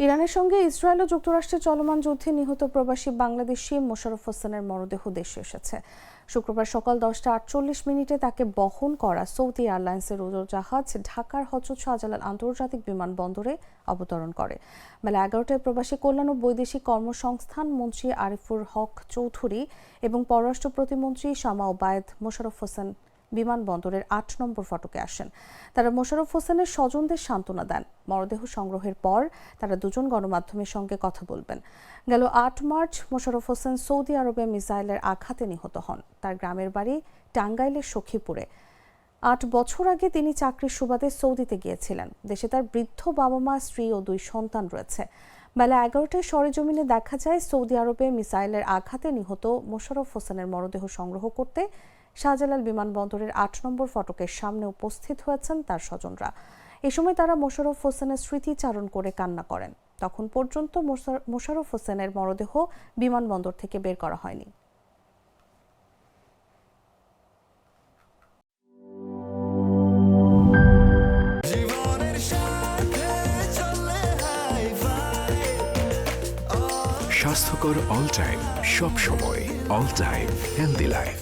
ইরানের সঙ্গে ইসরায়েল ও যুক্তরাষ্ট্রের চলমান যুদ্ধে নিহত প্রবাসী বাংলাদেশি মোশাররফ হোসেনের মরদেহ দেশে এসেছে। শুক্রবার সকাল 10টা 48 তাকে বহন করা সৌদি এয়ারলাইন্সের উড়োজাহাজ ঢাকার হযরত শাহজালাল আন্তর্জাতিক বিমানবন্দরে অবতরণ করে। বেলা 11টায় প্রবাসী কল্যাণ ও বৈদেশিক কর্মসংস্থান মন্ত্রী আরিফুর হক চৌধুরী এবং পররাষ্ট্র প্রতিমন্ত্রী শামা ওবায়েদ মোশাররফ হোসেন বিমানবন্দরের ৮ নম্বর ফটকে আসেন। তারা মোশাররফ হোসেনের স্বজনদের সান্ত্বনা দেন। মরদেহ সংগ্রহের পর তারা দুজন গণমাধ্যমের সঙ্গে কথা বলবেন। গেল ৮ মার্চ মোশাররফ হোসেন সৌদি আরবে মিসাইলের আঘাতে নিহত হন। তার গ্রামের বাড়ি টাঙ্গাইলের সখীপুরে। ৮ বছর আগে তিনি চাকরির সুবাদে সৌদিতে গিয়েছিলেন। দেশে তার বৃদ্ধ বাবা মা, স্ত্রী ও 2 সন্তান রয়েছে। বেলা 11টায় সরেজমিনে দেখা যায় সৌদি আরবে মিসাইলের আঘাতে নিহত মোশাররফ হোসেনের মরদেহ সংগ্রহ করতে শাহজালাল বিমানবন্দরের ৮ নম্বর ফটকের সামনে উপস্থিত হয়েছেন তার স্বজনরা। এ সময় তারা মোশাররফ হোসেনের স্মৃতিচারণ করে কান্না করেন। তখন পর্যন্ত মোশাররফ হোসেনের মরদেহ বিমানবন্দর থেকে বের করা হয়নি। স্বাস্থ্যকর অল টাইম, সব সময় অল টাইম হেলদি লাইফ।